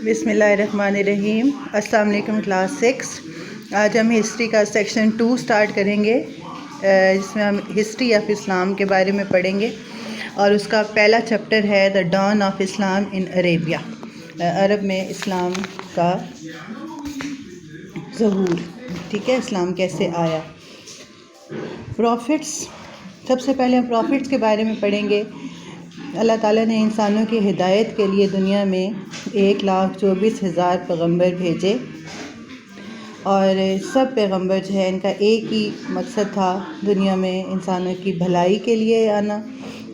بسم اللہ الرحمن الرحیم۔ السلام علیکم کلاس 6۔ آج ہم ہسٹری کا سیکشن 2 سٹارٹ کریں گے، جس میں ہم ہسٹری آف اسلام کے بارے میں پڑھیں گے، اور اس کا پہلا چیپٹر ہے دا ڈان آف اسلام ان عربیہ، عرب میں اسلام کا ظہور۔ ٹھیک ہے، اسلام کیسے آیا۔ پروفٹس، سب سے پہلے ہم پروفٹس کے بارے میں پڑھیں گے۔ اللہ تعالیٰ نے انسانوں کی ہدایت کے لیے دنیا میں 1,24,000 پیغمبر بھیجے، اور سب پیغمبر جو ہے ان کا ایک ہی مقصد تھا، دنیا میں انسانوں کی بھلائی کے لیے آنا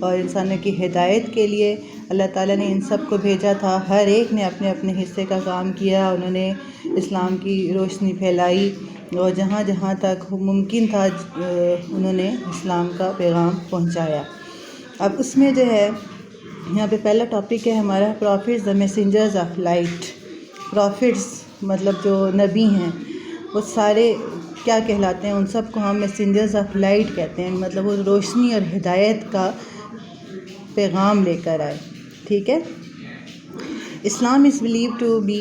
اور انسانوں کی ہدایت کے لیے اللہ تعالیٰ نے ان سب کو بھیجا تھا۔ ہر ایک نے اپنے اپنے حصے کا کام کیا، انہوں نے اسلام کی روشنی پھیلائی، اور جہاں جہاں تک ممکن تھا انہوں نے اسلام کا پیغام پہنچایا۔ اب اس میں جو ہے یہاں پہ پہلا ٹاپک ہے ہمارا prophets the messengers of light. Prophets مطلب جو نبی ہیں وہ سارے کیا کہلاتے ہیں؟ ان سب کو ہم میسنجرز آف لائٹ کہتے ہیں، مطلب وہ روشنی اور ہدایت کا پیغام لے کر آئے۔ ٹھیک ہے، اسلام از believed to be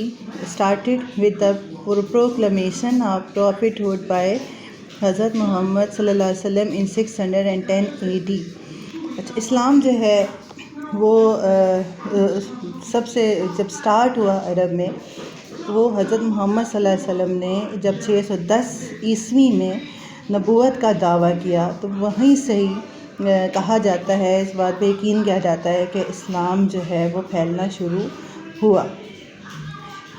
started with the proclamation of prophethood by حضرت محمد صلی اللہ علیہ وسلم in 610 AD۔ اچھا، اسلام جو ہے وہ سب سے جب سٹارٹ ہوا عرب میں، وہ حضرت محمد صلی اللہ علیہ وسلم نے جب 610 عیسوی میں نبوت کا دعویٰ کیا، تو وہیں سے ہی کہا جاتا ہے، اس بات پہ یقین کیا جاتا ہے کہ اسلام جو ہے وہ پھیلنا شروع ہوا۔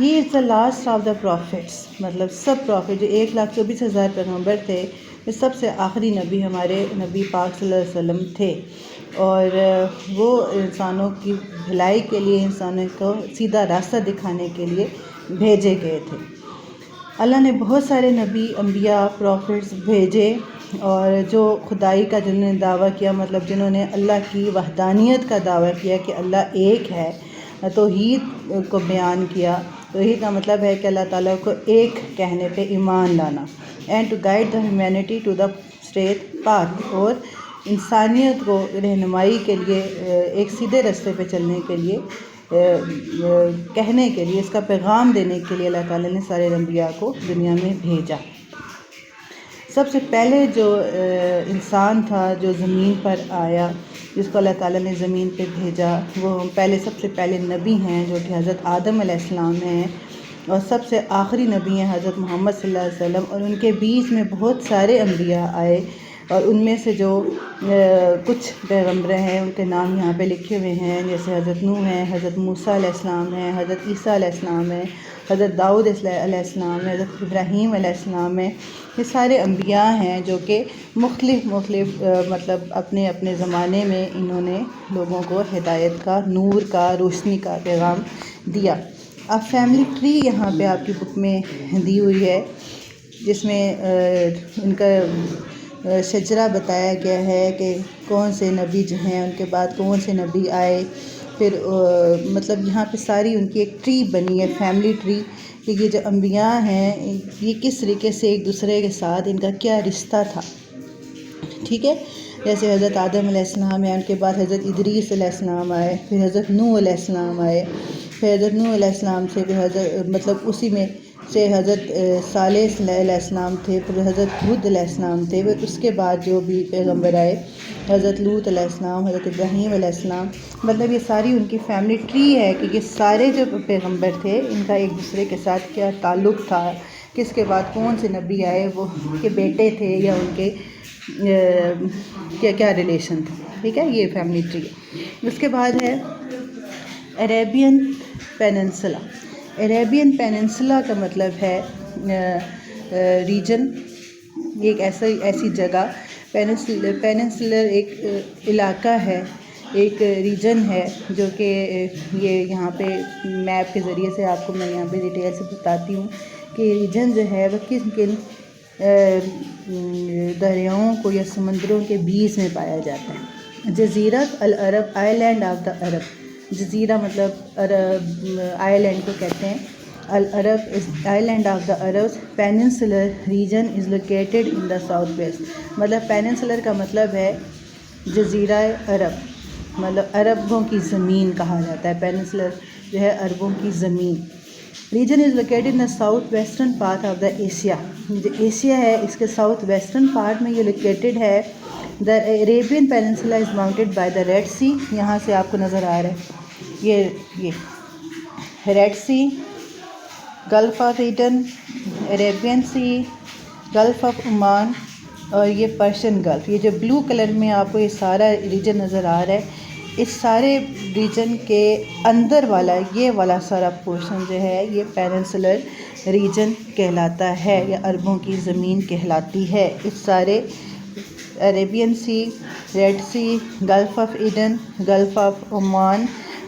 He is the last of the prophets, مطلب سب پروفٹ جو 1,24,000 پیغمبر تھے، یہ سب سے آخری نبی ہمارے نبی پاک صلی اللہ علیہ وسلم تھے، اور وہ انسانوں کی بھلائی کے لیے، انسانوں کو سیدھا راستہ دکھانے کے لیے بھیجے گئے تھے۔ اللہ نے بہت سارے نبی، انبیاء، پروفٹس بھیجے، اور جو خدائی کا جنہوں نے دعویٰ کیا، مطلب جنہوں نے اللہ کی وحدانیت کا دعویٰ کیا کہ اللہ ایک ہے، توحید کو بیان کیا۔ توحید کا مطلب ہے کہ اللہ تعالیٰ کو ایک کہنے پہ ایمان لانا، and to guide the humanity to the straight path, اور انسانیت کو رہنمائی کے لیے، ایک سیدھے راستے پہ چلنے کے لیے، کہنے کے لیے، اس کا پیغام دینے کے لیے اللہ تعالیٰ نے سارے انبیاء کو دنیا میں بھیجا۔ سب سے پہلے جو انسان تھا جو زمین پر آیا، جس کو اللہ تعالیٰ نے زمین پہ بھیجا، وہ سب سے پہلے نبی ہیں جو کہ حضرت آدم علیہ السلام ہیں، اور سب سے آخری نبی ہیں حضرت محمد صلی اللہ علیہ وسلم، اور ان کے بیچ میں بہت سارے انبیاء آئے، اور ان میں سے جو کچھ پیغمبر ہیں ان کے نام یہاں پہ لکھے ہوئے ہیں، جیسے حضرت نوح ہیں، حضرت موسیٰ علیہ السلام ہیں، حضرت عیسیٰ علیہ السلام ہیں، حضرت داؤد علیہ السلام ہے، حضرت ابراہیم علیہ السلام ہے۔ یہ سارے انبیاء ہیں جو کہ مختلف مطلب اپنے اپنے زمانے میں انہوں نے لوگوں کو ہدایت کا، نور کا، روشنی کا پیغام دیا۔ اب فیملی ٹری یہاں پہ آپ کی بک میں دی ہوئی ہے، جس میں ان کا شجرہ بتایا گیا ہے کہ کون سے نبی جو ہیں، ان کے بعد کون سے نبی آئے، پھر مطلب یہاں پہ ساری ان کی ایک ٹری بنی ہے، فیملی ٹری، کہ یہ جو انبیاء ہیں یہ کس طریقے سے ایک دوسرے کے ساتھ ان کا کیا رشتہ تھا۔ ٹھیک ہے، جیسے حضرت آدم علیہ السلام ہے، ان کے بعد حضرت ادریس علیہ السلام آئے، پھر حضرت نوح علیہ السلام آئے، پھر حضرت نوح علیہ السلام سے پھر مطلب اسی میں سے حضرت صالح علیہ السلام تھے، پھر حضرت ہود علیہ السلام تھے، پھر اس کے بعد جو بھی پیغمبر آئے، حضرت لوط علیہ السلام، حضرت ابراہیم علیہ السلام، مطلب یہ ساری ان کی فیملی ٹری ہے کہ یہ سارے جو پیغمبر تھے ان کا ایک دوسرے کے ساتھ کیا تعلق تھا، کس کے بعد کون سے نبی آئے، وہ کے بیٹے تھے یا ان کے کیا ریلیشن تھا۔ ٹھیک ہے، یہ فیملی ٹری ہے۔ اس کے بعد ہے عربین پیننسلا۔ عربین پیننسلا کا مطلب ہے ریجن، ایک ایسی جگہ، پیننسلر ایک علاقہ ہے، ایک ریجن ہے، جو کہ یہ یہاں پہ میپ کے ذریعے سے آپ کو میں یہاں پہ ڈیٹیل سے بتاتی ہوں کہ ریجن جو ہے وہ کن دریاؤں کو یا سمندروں کے بیچ میں پایا جاتا ہے۔ جزیرۃ العرب، آئی لینڈ آف دا عرب، جزیرہ مطلب عرب آئی لینڈ کو کہتے ہیں۔ العرب is island of the Arabs. Peninsular region is located in the southwest. مطلب پیننسلر کا مطلب ہے جزیرہ عرب، مطلب عربوں کی زمین کہا جاتا ہے، پیننسلر جو ہے عربوں کی زمین. Region is located in the south western part of the Asia. جو ایشیا ہے اس کے ساؤتھ ویسٹرن پارٹ میں یہ لوکیٹڈ ہے. The Arabian peninsula is bounded by the Red Sea. یہاں سے آپ کو نظر آ رہا ہے یہ Red Sea, Gulf of Aden, Arabian Sea, Gulf of Oman اور یہ پرشین گلف. یہ جو بلو کلر میں آپ کو یہ سارا ریجن نظر آ رہا ہے, اس سارے ریجن کے اندر والا یہ والا سارا پورشن جو ہے یہ پیننسولر ریجن کہلاتا ہے یا عربوں کی زمین کہلاتی ہے. اس سارے Arabian Sea, Red Sea, Gulf of Aden, Gulf of Oman,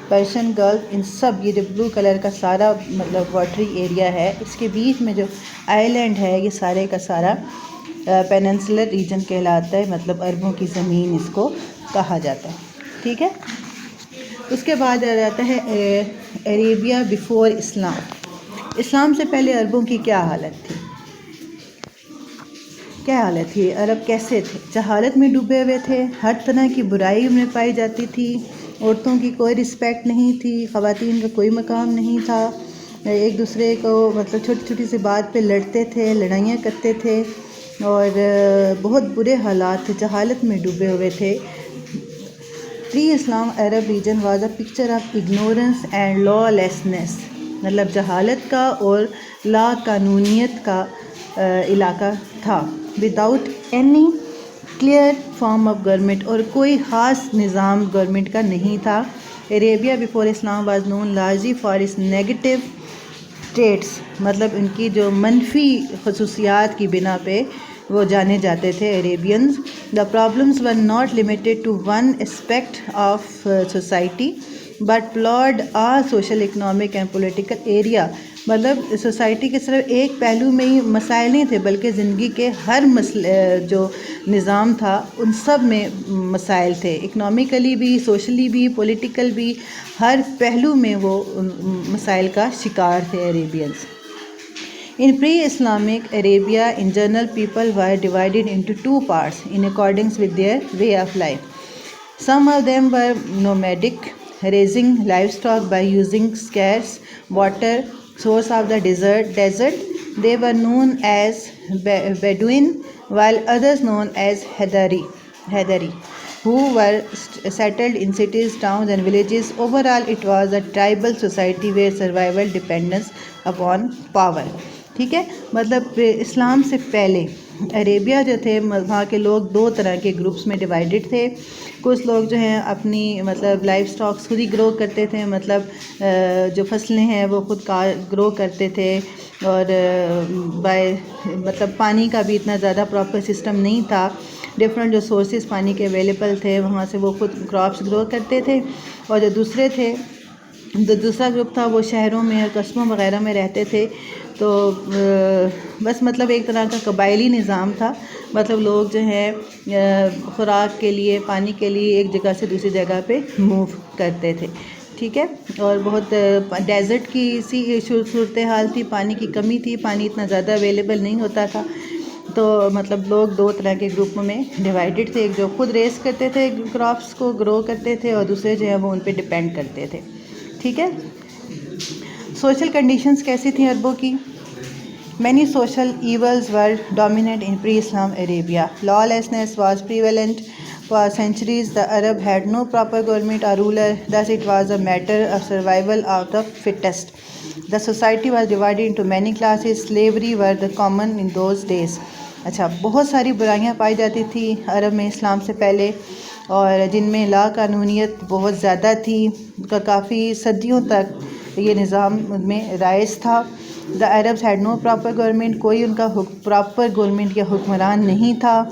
Persian Gulf, ان سب یہ جو بلو کلر کا سارا مطلب واٹری ایریا ہے, اس کے بیچ میں جو آئی لینڈ ہے یہ سارے کا سارا پیننسولر ریجن کہلاتا ہے, مطلب عربوں کی زمین اس کو کہا جاتا ہے. ٹھیک ہے. اس کے بعد آ جاتا ہے عربیہ بیفور اسلام. اسلام سے پہلے عربوں کی کیا حالت تھی؟ کیا حالت تھی؟ عرب کیسے تھے؟ جہالت میں ڈوبے ہوئے تھے, ہر طرح کی برائی میں پائی جاتی تھی, عورتوں کی کوئی رسپیکٹ نہیں تھی, خواتین کا کوئی مقام نہیں تھا, ایک دوسرے کو مطلب چھوٹی چھوٹی سی بات پہ لڑتے تھے, لڑائیاں کرتے تھے, اور بہت برے حالات تھے, جہالت میں ڈوبے ہوئے تھے. Pre Islam Arab region was a picture of ignorance and lawlessness. مطلب جہالت کا اور لا قانونیت کا علاقہ تھا. Without any clear form of government, اور کوئی خاص نظام گورنمنٹ کا نہیں تھا. Arabia before Islam was known largely for its negative traits. مطلب ان کی جو منفی خصوصیات کی بنا پہ وہ جانے جاتے تھے Arabians. The problems were not limited to one aspect of society but plagued all social, economic and political area. مطلب سوسائٹی کے صرف ایک پہلو میں ہی مسائل نہیں تھے, بلکہ زندگی کے ہر جو نظام تھا ان سب میں مسائل تھے, اکنامیکلی بھی, سوشلی بھی, پولیٹیکل بھی, ہر پہلو میں وہ مسائل کا شکار تھے عریبینز. In pre-Islamic Arabia, in general, people were divided into two parts in accordance with their way of life. Some of them were nomadic, raising livestock by using scarce water source of the desert. They were known as Bedouin, while others known as Hadari, who were settled in cities, towns and villages. Overall, it was a tribal society where survival depended upon power. ٹھیک ہے. مطلب اسلام سے پہلے عربیہ جو تھے وہاں کے لوگ دو طرح کے گروپس میں ڈیوائیڈڈ تھے. کچھ لوگ جو ہیں اپنی مطلب لائف سٹاکس خود ہی گرو کرتے تھے, مطلب جو فصلیں ہیں وہ خود گرو کرتے تھے, اور مطلب پانی کا بھی اتنا زیادہ پراپر سسٹم نہیں تھا, ڈفرینٹ جو سورسز پانی کے اویلیبل تھے وہاں سے وہ خود کراپس گرو کرتے تھے. اور جو دوسرا گروپ تھا وہ شہروں میں اور قصبوں وغیرہ میں رہتے تھے. تو بس مطلب ایک طرح کا قبائلی نظام تھا. مطلب لوگ جو ہیں خوراک کے لیے, پانی کے لیے ایک جگہ سے دوسری جگہ پہ موو کرتے تھے. ٹھیک ہے. اور بہت ڈیزرٹ کی سی صورتحال تھی, پانی کی کمی تھی, پانی اتنا زیادہ اویلیبل نہیں ہوتا تھا. تو مطلب لوگ دو طرح کے گروپوں میں ڈیوائیڈڈ تھے, ایک جو خود ریس کرتے تھے, کراپس کو گرو کرتے تھے, اور دوسرے جو ہیں وہ ان پہ ڈپینڈ کرتے تھے. ٹھیک ہے. سوشل کنڈیشنز کیسی تھیں عربوں کی؟ Many social evils were dominant in pre-Islam Arabia. Lawlessness was prevalent for centuries. The Arab had no proper government or ruler, thus it was a matter of survival of the fittest. The society was divided into many classes. Slavery were the common in those days. اچھا, بہت ساری برائیاں پائی جاتی تھی عرب میں اسلام سے پہلے, اور جن میں لا قانونیت بہت زیادہ تھی. کافی صدیوں تک یہ نظام میں رائج تھا. The Arabs had no proper government, کوئی ان کا پراپر گورنمنٹ یا حکمران نہیں تھا.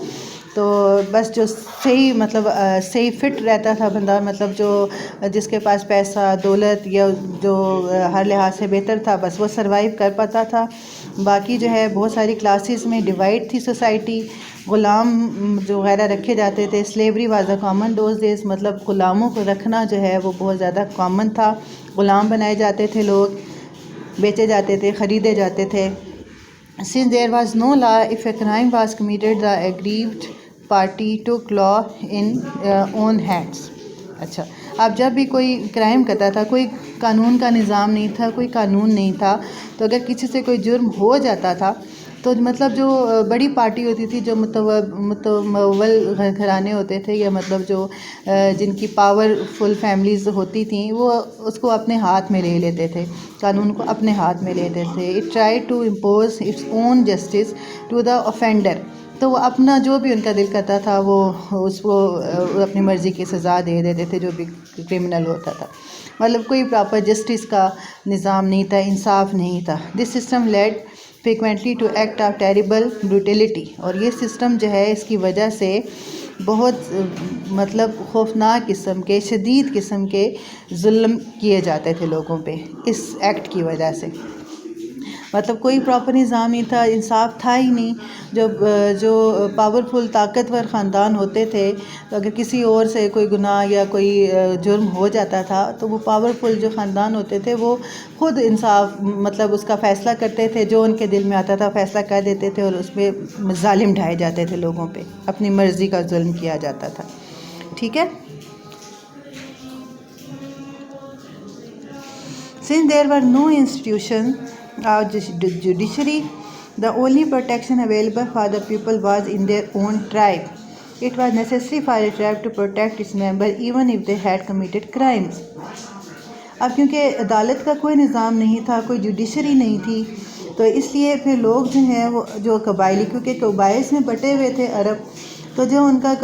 تو بس جو صحیح فٹ رہتا تھا بندہ, مطلب جو جس کے پاس پیسہ, دولت یا جو ہر لحاظ سے بہتر تھا, بس وہ سروائیو کر پاتا تھا. باقی جو ہے بہت ساری کلاسز میں ڈیوائڈ تھی سوسائٹی. غلام جو وغیرہ رکھے جاتے تھے. Slavery was a common those days, مطلب غلاموں کو رکھنا جو ہے وہ بہت زیادہ کامن تھا. غلام بنائے جاتے تھے لوگ, بیچے جاتے تھے, خریدے جاتے تھے. Since there was no law, if a crime was committed, the aggrieved party took law in own hands. اچھا, اب جب بھی کوئی کرائم کرتا تھا، کوئی قانون کا نظام نہیں تھا، کوئی قانون نہیں تھا، تو اگر کسی سے کوئی جرم ہو جاتا تھا تو مطلب جو بڑی پارٹی ہوتی تھی، جو متمول گھرانے ہوتے تھے، یا مطلب جو جن کی پاور فل فیملیز ہوتی تھیں، وہ اس کو اپنے ہاتھ میں لے لیتے تھے، قانون کو اپنے ہاتھ میں لیتے تھے. It try to impose its own justice to the offender. تو وہ اپنا جو بھی ان کا دل کرتا تھا وہ اس کو اپنی مرضی کی سزا دے دیتے تھے جو بھی کرمنل ہوتا تھا. مطلب کوئی پراپر جسٹس کا نظام نہیں تھا، انصاف نہیں تھا. This system lead frequently to act of terrible brutality. اور یہ سسٹم جو ہے، اس کی وجہ سے بہت مطلب خوفناک قسم کے، شدید قسم کے ظلم کیے جاتے تھے لوگوں پہ اس ایکٹ کی وجہ سے. مطلب کوئی پراپر نظام نہیں تھا، انصاف تھا ہی نہیں. جو پاورفل طاقتور خاندان ہوتے تھے، اگر کسی اور سے کوئی گناہ یا کوئی جرم ہو جاتا تھا تو وہ پاورفل جو خاندان ہوتے تھے وہ خود انصاف مطلب اس کا فیصلہ کرتے تھے، جو ان کے دل میں آتا تھا فیصلہ کر دیتے تھے، اور اس میں ظالم ڈھائے جاتے تھے، لوگوں پہ اپنی مرضی کا ظلم کیا جاتا تھا. ٹھیک ہے. Since there were no institution or judiciary, the only protection available for the people was in their own tribe. It was necessary for a tribe to protect its members even if they had committed crimes. اب کیونکہ عدالت کا کوئی نظام نہیں تھا، کوئی judiciary نہیں تھی، تو اس لیے پھر لوگ جو ہیں وہ جو قبائلی، کیونکہ قبائل میں بٹے ہوئے تھے عرب، تو جو ان کا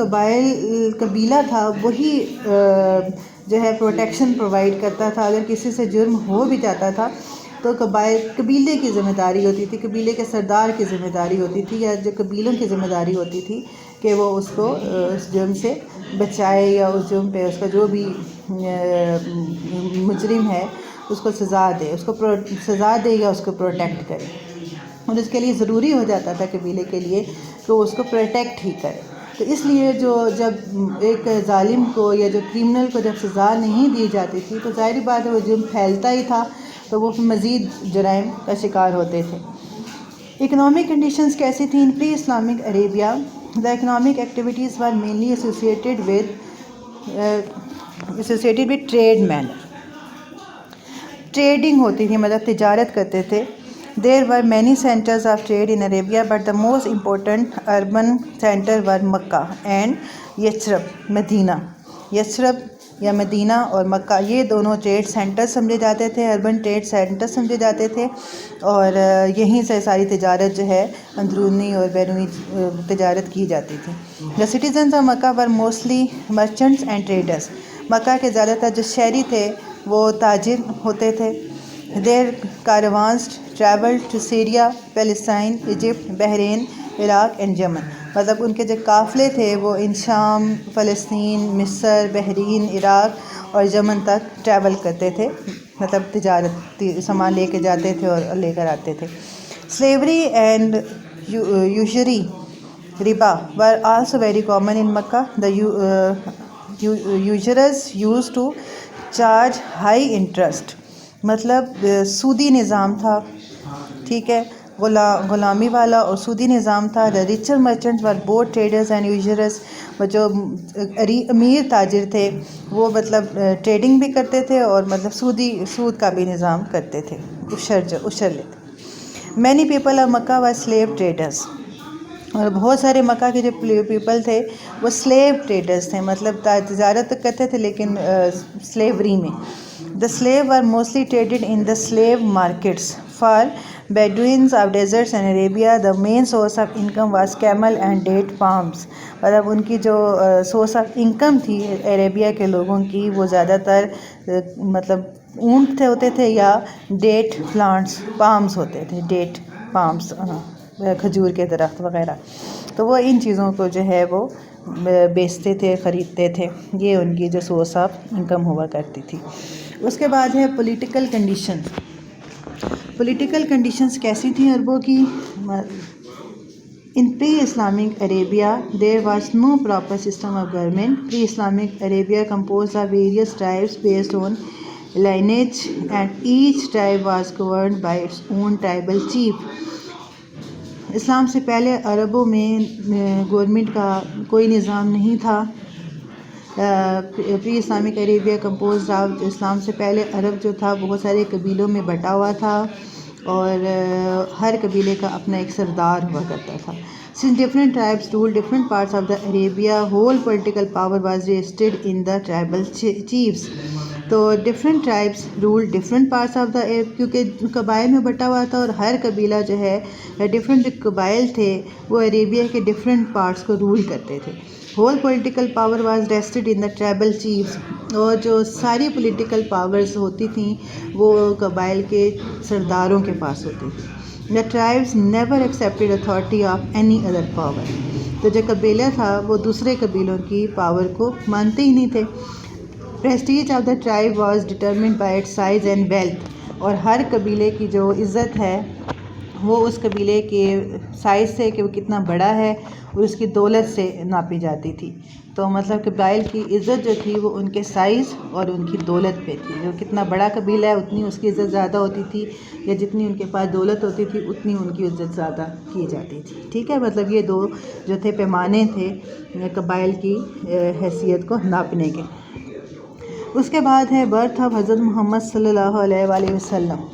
قبیلہ تھا وہی جو ہے پروٹیکشن پرووائڈ کرتا تھا. اگر کسی سے جرم ہو بھی جاتا تھا تو قبیلے کی ذمہ داری ہوتی تھی، قبیلے کے سردار کی ذمہ داری ہوتی تھی، یا جو قبیلوں کی ذمہ داری ہوتی تھی کہ وہ اس کو اس جرم سے بچائے، یا اس جرم پہ اس کا جو بھی مجرم ہے اس کو سزا دے، اس کو سزا دے یا اس کو پروٹیکٹ کرے. اور اس کے لیے ضروری ہو جاتا تھا قبیلے کے لیے کہ وہ اس کو پروٹیکٹ ہی کرے. تو اس لیے جب ایک ظالم کو یا جو کرمنل کو جب سزا نہیں دی جاتی تھی تو ظاہری بات ہے وہ جرم پھیلتا ہی تھا، تو وہ مزید جرائم کا شکار ہوتے تھے. اکنامک کنڈیشنز کیسی تھیں؟ In pre Islamic Arabia the economic activities were mainly associated with trade manner. Trading ہوتی تھی، مطلب تجارت کرتے تھے. There were many centers of trade in Arabia, but the most important urban center were Makkah and Yathrib, مدینہ. یثرب یا مدینہ اور مکہ، یہ دونوں ٹریڈ سینٹر سمجھے جاتے تھے، اربن ٹریڈ سینٹر سمجھے جاتے تھے، اور یہیں سے ساری تجارت جو ہے اندرونی اور بیرونی تجارت کی جاتی تھی. The citizens of Makkah were mostly merchants and traders. مکہ کے زیادہ تر جو شہری تھے وہ تاجر ہوتے تھے. Their caravans traveled to Syria, Palestine, Egypt, Bahrain, Iraq and Yemen. مطلب ان کے جو قافلے تھے وہ ان شام، فلسطین، مصر، بحرین، عراق اور یمن تک ٹریول کرتے تھے، مطلب تجارت سامان لے کے جاتے تھے اور لے کر آتے تھے. Slavery and usury riba were also very common in Makkah. The usurers used to charge high interest. مطلب سودی نظام تھا، ٹھیک ہے، غلامی والا اور سودی نظام تھا. The richer merchants were both traders and usurers. جو امیر تاجر تھے وہ مطلب ٹریڈنگ بھی کرتے تھے اور مطلب سود کا بھی نظام کرتے تھے، عشر لیتے. Many people of Makkah were slave traders. اور بہت سارے مکہ کے جو پیپل تھے وہ سلیو ٹریڈرز تھے، مطلب تجارت تو کرتے تھے لیکن سلیوری میں. The slave were mostly traded in the slave markets. For Bedouins of deserts and Arabia, the main source of income was camel and date palms. مطلب ان کی جو سورس آف انکم تھی عربیہ کے لوگوں کی وہ زیادہ تر مطلب اونٹ ہوتے تھے یا ڈیٹ پلانٹس، پامس ہوتے تھے، ڈیٹ پامس، کھجور کے درخت وغیرہ. تو وہ ان چیزوں کو جو ہے وہ بیچتے تھے، خریدتے تھے. یہ ان کی جو سورس آف انکم ہوا کرتی تھی. اس کے بعد ہے پولیٹیکل کنڈیشن. پولیٹیکل کنڈیشنز کیسی تھیں عربوں کی؟ In pre-Islamic Arabia, there was no proper system of government. Pre-Islamic Arabia composed of various tribes based on lineage, and each tribe was governed by its own tribal chief. اسلام سے پہلے عربوں میں government کا کوئی نظام نہیں تھا. پری اسلامک عربیہ کمپوزڈ آف اسلام سے پہلے عرب جو تھا بہت سارے قبیلوں میں بٹا ہوا تھا اور ہر قبیلے کا اپنا ایک سردار ہوا کرتا تھا. Since different tribes ruled different parts of the Arabia, whole political power was vested in the tribal chiefs. تو different tribes rule different parts of the کیونکہ قبائل میں بٹا ہوا تھا اور ہر قبیلہ جو ہے ڈفرینٹ قبائل تھے وہ عربیہ کے ڈفرینٹ پارٹس کو رول کرتے تھے. Whole political power was rested in the tribal chiefs, اور جو ساری پولیٹیکل پاورز ہوتی تھیں وہ قبائل کے سرداروں کے پاس ہوتی تھی. The tribes never accepted authority of any other power. تو جو قبیلہ تھا وہ دوسرے قبیلوں کی پاور کو مانتے ہی نہیں تھے. Prestige of the tribe was determined by its size and wealth. اور ہر قبیلے کی جو عزت ہے وہ اس قبیلے کے سائز سے کہ وہ کتنا بڑا ہے اور اس کی دولت سے ناپی جاتی تھی. تو مطلب قبائل کی عزت جو تھی وہ ان کے سائز اور ان کی دولت پہ تھی. جو کتنا بڑا قبیلہ ہے اتنی اس کی عزت زیادہ ہوتی تھی، یا جتنی ان کے پاس دولت ہوتی تھی اتنی ان کی عزت زیادہ کی جاتی تھی. ٹھیک ہے، مطلب یہ دو جو تھے پیمانے تھے قبائل کی حیثیت کو ناپنے کے. اس کے بعد ہے برتھ آف حضرت محمد صلی اللہ علیہ وآلہ وسلم.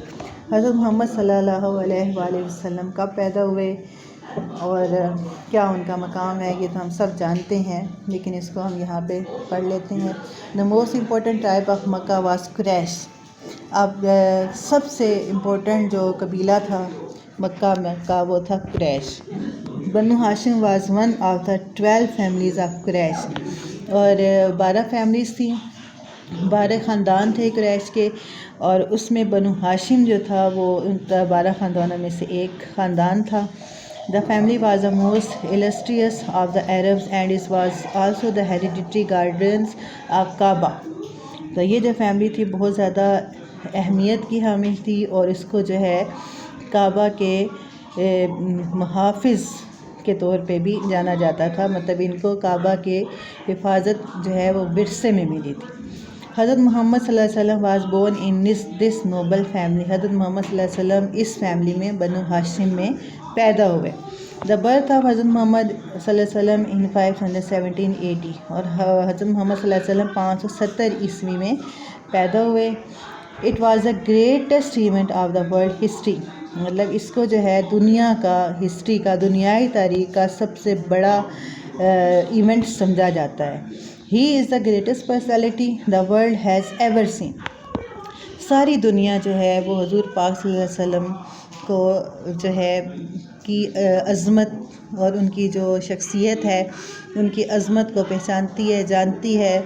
حضرت محمد صلی اللہ علیہ وآلہ وسلم کب پیدا ہوئے اور کیا ان کا مقام ہے یہ تو ہم سب جانتے ہیں، لیکن اس کو ہم یہاں پہ پڑھ لیتے ہیں. The most important tribe of Mecca was Quraysh. اب سب سے امپورٹنٹ جو قبیلہ تھا مکہ میں کا وہ تھا Quraysh. Banu Hashim was one of the 12 families of Quraysh. اور 12 فیملیز تھیں، 12 خاندان تھے قریش کے، اور اس میں بنو ہاشم جو تھا وہ ان 12 خاندانوں میں سے ایک خاندان تھا. The family was the most illustrious of the Arabs and it was also the hereditary guardians of Kaaba. تو یہ جو فیملی تھی بہت زیادہ اہمیت کی حامل تھی اور اس کو جو ہے کعبہ کے محافظ کے طور پہ بھی جانا جاتا تھا. مطلب ان کو کعبہ کے حفاظت جو ہے وہ ورثے میں ملی تھی. حضرت محمد صلی اللہ علیہ وسلم was born in this noble family. حضرت محمد صلی اللہ علیہ وسلم اس فیملی میں بنو ہاشم میں پیدا ہوئے. The birth of حضرت محمد صلی اللہ علیہ وسلم in 517 AD. اور حضرت محمد صلی اللہ علیہ وسلم 570 عیسوی میں پیدا ہوئے. It was the greatest event of the world history. مطلب اس کو جو ہے دنیا کا ہسٹری کا دنیائی تاریخ کا سب سے بڑا ایونٹ سمجھا جاتا ہے. He is the greatest personality the world has ever seen. ساری دنیا جو ہے وہ حضور پاک صلی اللہ علیہ وسلم کو جو ہے کی عظمت اور ان کی جو شخصیت ہے ان کی عظمت کو پہچانتی ہے، جانتی ہے.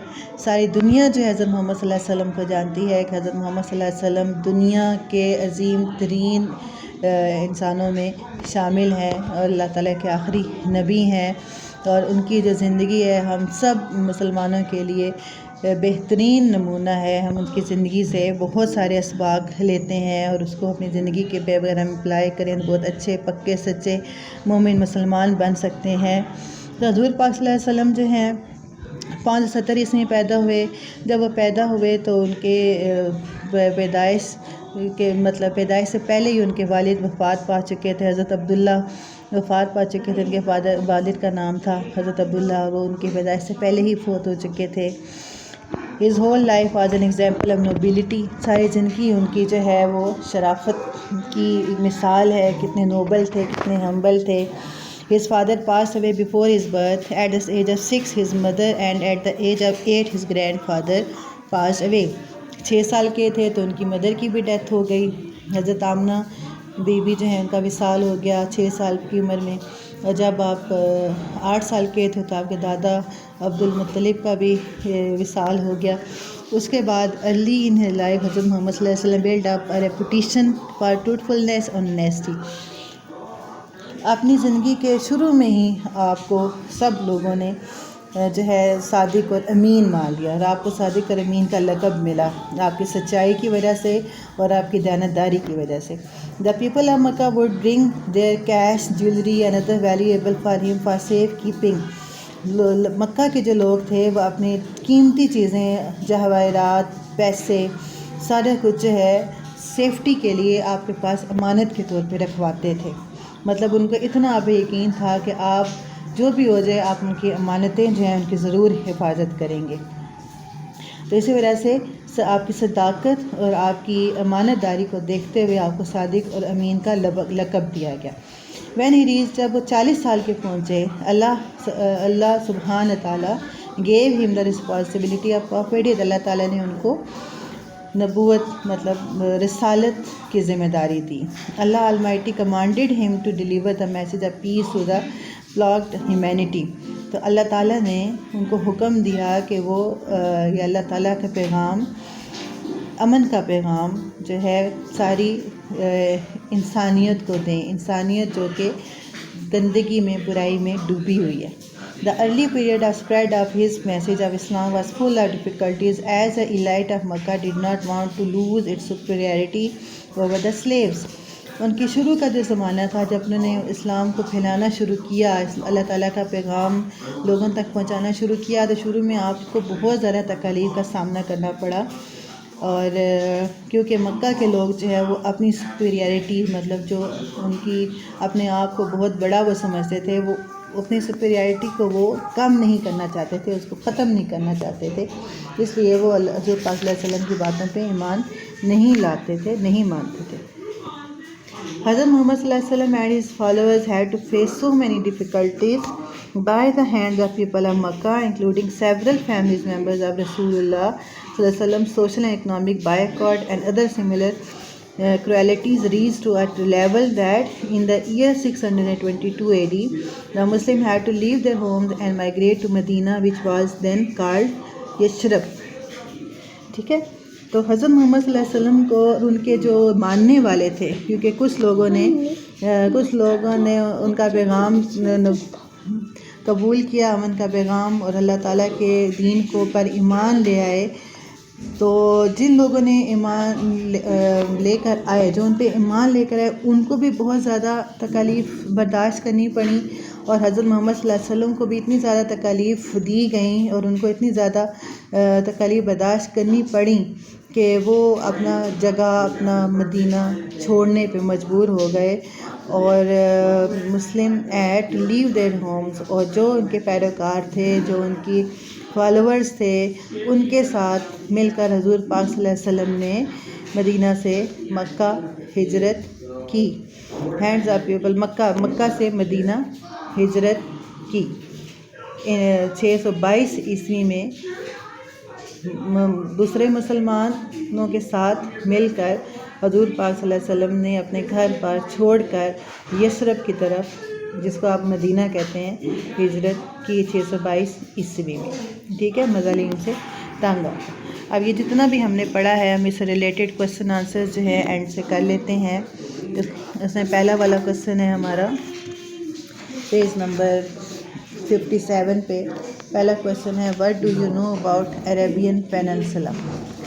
ساری دنیا جو ہے حضرت محمد صلی اللہ علیہ وسلم کو جانتی ہے کہ حضرت محمد صلی اللہ علیہ وسلم دنیا کے عظیم ترین انسانوں میں شامل ہیں اور اللہ تعالیٰ کے آخری نبی ہیں. اور ان کی جو زندگی ہے ہم سب مسلمانوں کے لیے بہترین نمونہ ہے. ہم ان کی زندگی سے بہت سارے اسباق لیتے ہیں اور اس کو اپنی زندگی کے پہ اگر ہم اپلائی کریں تو بہت اچھے پکے سچے مومن مسلمان بن سکتے ہیں. تو حضور پاک صلی اللہ علیہ وسلم جو ہیں 570 عیسوی میں پیدا ہوئے. جب وہ پیدا ہوئے تو ان کے پیدائش کے مطلب پیدائش سے پہلے ہی ان کے والد وفات پا چکے تھے. حضرت عبداللہ وفات پا چکے تھے. ان کے والد کا نام تھا حضرت عبداللہ، وہ ان کی پیدائش سے پہلے ہی فوت ہو چکے تھے. His whole life was an example of nobility. ساری زندگی ان کی جو ہے وہ شرافت کی مثال ہے، کتنے نوبل تھے، کتنے ہمبل تھے. His father passed away before his birth. At the age of 6 his mother and at the age of 8 his grandfather passed away. 6 سال کے تھے تو ان کی مدر کی بھی ڈیتھ ہو گئی. حضرت آمنہ بیوی جو ہیں ان کا وصال ہو گیا 6 سال کی عمر میں. اور جب آپ 8 سال کے تھے تو آپ کے دادا عبد المطلب کا بھی وصال ہو گیا. اس کے بعد ارلی ان ہز لائف حضرت محمد صلی اللہ علیہ وسلم build up a reputation for truthfulness اور نیسٹی. اپنی زندگی کے شروع میں ہی آپ کو سب لوگوں نے جو ہے صادق اور امین مان لیا اور آپ کو صادق اور امین کا لقب ملا آپ کی سچائی کی وجہ سے اور آپ کی دیانتداری کی وجہ سے. The people of Makkah would bring their cash, jewelry and other valuable for him for safe keeping. مکہ کے جو لوگ تھے وہ اپنی قیمتی چیزیں، جواہرات، پیسے، سارا کچھ جو ہے سیفٹی کے لیے آپ کے پاس امانت کے طور پہ رکھواتے تھے. مطلب ان کو اتنا آپ یقین تھا کہ آپ جو بھی ہو جائے آپ ان کی امانتیں جو ہیں ان کی ضرور حفاظت کریں گے۔ تو اسی وجہ سے آپ کی صداقت اور آپ کی امانت داری کو دیکھتے ہوئے آپ کو صادق اور امین کا لقب دیا گیا۔ وین ہی ریچ، جب وہ 40 سال کے پہنچے، اللہ سبحانہ تعالیٰ گیو ہم دا رسپانسبلٹی آف پروفیٹ، اللہ تعالیٰ نے ان کو نبوت مطلب رسالت کی ذمہ داری دی۔ Allah almighty commanded him to deliver the message of peace to the plagued humanity, تو اللہ تعالیٰ نے ان کو حکم دیا کہ وہ یہ اللہ تعالیٰ کا پیغام، امن کا پیغام جو ہے ساری انسانیت کو دیں، انسانیت جو کہ گندگی میں، برائی میں ڈوبی ہوئی ہے۔ The early period of spread of his message of Islam was full of difficulties, as the elite of Makkah did not want to lose its superiority over the slaves. ان کی شروع کا جو زمانہ تھا جب انہوں نے اسلام کو پھیلانا شروع کیا، اللہ تعالیٰ کا پیغام لوگوں تک پہنچانا شروع کیا، تو شروع میں آپ کو بہت زیادہ تکالیف کا سامنا کرنا پڑا، اور کیونکہ مکہ کے لوگ جو ہے وہ اپنی سپیریئرٹی مطلب جو ان کی اپنے آپ کو بہت بڑا وہ سمجھتے تھے، وہ اپنی سپیریئرٹی کو وہ کم نہیں کرنا چاہتے تھے، اس کو ختم نہیں کرنا چاہتے تھے، اس لیے وہ حضور پاک صلی اللہ علیہ وسلم کی باتوں پہ ایمان نہیں لاتے تھے، نہیں مانتے تھے۔ حضرت محمد صلی اللہ علیہ وسلم and his followers had to face so many difficulties by the hands of people of Makkah, including several family members of Rasulullah صلی اللہ علیہ وسلم. Social and economic boycott and other similar cruelties reached to a level that in the year 622 AD, the Muslims had to leave their homes and migrate to Medina, which was then called Yathrib. ٹھیک ہے، تو حضرت محمد صلی اللہ علیہ وسلم کو ان کے جو ماننے والے تھے، کیونکہ کچھ لوگوں نے ان کا پیغام قبول کیا، امن کا پیغام، اور اللہ تعالیٰ کے دین کو پر ایمان لے آئے، تو جن لوگوں نے ایمان لے کر آئے، جو ان پہ ایمان لے کر آئے، ان کو بھی بہت زیادہ تکالیف برداشت کرنی پڑی، اور حضرت محمد صلی اللہ علیہ وسلم کو بھی اتنی زیادہ تکالیف دی گئیں اور ان کو اتنی زیادہ تکالیف برداشت کرنی پڑیں کہ وہ اپنا جگہ، اپنا مدینہ چھوڑنے پہ مجبور ہو گئے، اور Muslim had to leave their homes, اور جو ان کے پیروکار تھے، جو ان کی فالوورز تھے، ان کے ساتھ مل کر حضور پاک صلی اللہ علیہ وسلم نے مدینہ سے مکہ ہجرت کی۔ ہینڈز آف پیپل، مکہ سے مدینہ ہجرت کی 622 عیسوی میں دوسرے مسلمانوں کے ساتھ مل کر حضور پاک صلی اللہ علیہ وسلم نے اپنے گھر پر چھوڑ کر یثرب کی طرف، جس کو آپ مدینہ کہتے ہیں، ہجرت کی 622 عیسوی میں۔ ٹھیک ہے، مظالم سے تنگ آ۔ اب یہ جتنا بھی ہم نے پڑھا ہے، ہم اس سے ریلیٹڈ کوسچن آنسر جو ہے اینڈ سے کر لیتے ہیں۔ اس میں پہلا والا کوسچن ہے ہمارا پیج نمبر 57 پہ۔ پہلا کوسچن ہے what do you know about Arabian peninsula.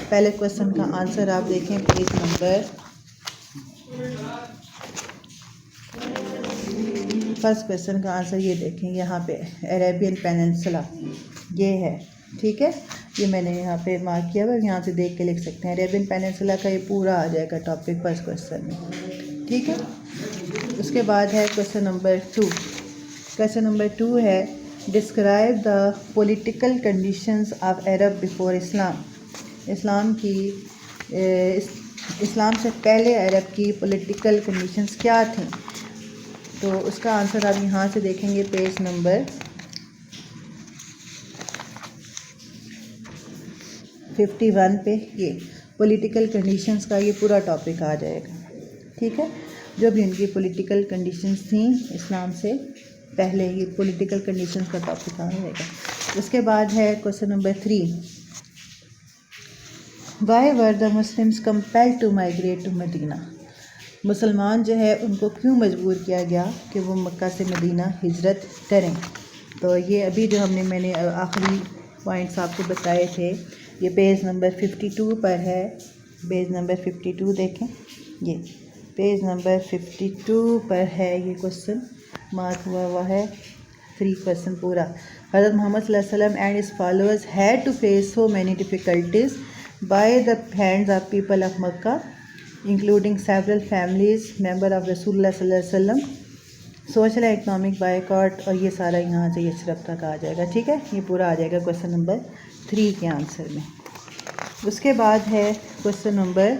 پہلے کوسچن کا آنسر آپ دیکھیں پیج نمبر، فرسٹ کوسچن کا آنسر یہ دیکھیں یہاں پہ، عربین پیننسلا یہ ہے، ٹھیک ہے، یہ میں نے یہاں پہ مارک کیا ہوا، یہاں سے دیکھ کے لکھ سکتے ہیں۔ عربین پیننسلا کا یہ پورا آ جائے گا ٹاپک فرسٹ کوسچن میں، ٹھیک ہے۔ اس کے بعد ہے کوسچن نمبر 2۔ کوسچن نمبر 2 ہے describe the political conditions of Arab before Islam. اسلام سے پہلے عرب کی پولیٹیکل کنڈیشنز کیا تھیں؟ تو اس کا آنسر آپ یہاں سے دیکھیں گے پیج نمبر 51 پہ، یہ پولیٹیکل کنڈیشنز کا یہ پورا ٹاپک آ جائے گا، ٹھیک ہے، جو بھی ان کی پولیٹیکل کنڈیشنز تھیں اسلام سے پہلے، یہ پولیٹیکل کنڈیشنز کا ٹاپک آ جائے گا۔ اس کے بعد ہے question number 3، why were the Muslims compelled to migrate to Medina. مسلمان جو ہے ان کو کیوں مجبور کیا گیا کہ وہ مکہ سے مدینہ ہجرت کریں؟ تو یہ ابھی جو میں نے آخری پوائنٹس آپ کو بتائے تھے، یہ پیج نمبر 52 پر ہے، پیج نمبر 52 دیکھیں، یہ پیج نمبر 52 پر ہے، یہ کوسچن مارک ہوا ہے 3 کوسچن پورا۔ حضرت محمد صلی اللہ علیہ وسلم and his followers had to face so many difficulties by the hands of people of Makkah, including several families, member of Rasulullah صلی اللہ علیہ وسلم. سوشل اکنامک بائیکاٹ، اور یہ سارا یہاں سے یہ صرف تک آ جائے گا. ٹھیک ہے، یہ پورا آ جائے گا کویسچن نمبر 3 کے آنسر میں. اس کے بعد ہے question number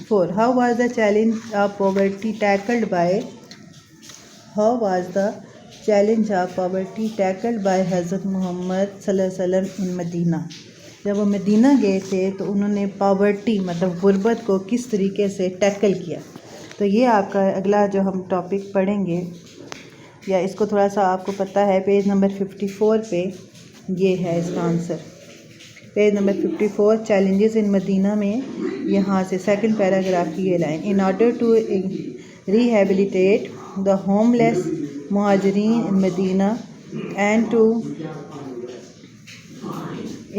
4. How was the challenge of poverty tackled by حضرت محمد صلی اللہ علیہ وسلم ان مدینہ. جب وہ مدینہ گئے تھے تو انہوں نے پاورٹی مطلب غربت کو کس طریقے سے ٹیکل کیا. تو یہ آپ کا اگلا جو ہم ٹاپک پڑھیں گے، یا اس کو تھوڑا سا آپ کو پتہ ہے پیج نمبر 54 پہ یہ ہے اس کا answer. Page number 54 challenges in Medina میں یہاں سے سیکنڈ پیراگراف کی یہ line. In order to rehabilitate the homeless مہاجرین in Medina and to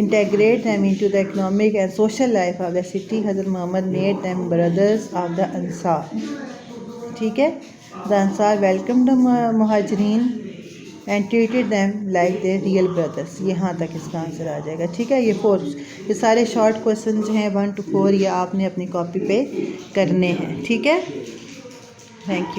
integrate them into the economic and social life of the city, Hazrat Muhammad made them brothers of the Ansar. ٹھیک ہے، the Ansar welcomed the Muhajirin and treated them like their real brothers. یہاں تک اس کا answer آ جائے گا. ٹھیک ہے، یہ سارے شارٹ کویسچنز ہیں 1 to 4، یہ آپ نے اپنی کاپی پہ کرنے ہیں. ٹھیک ہے، تھینک یو.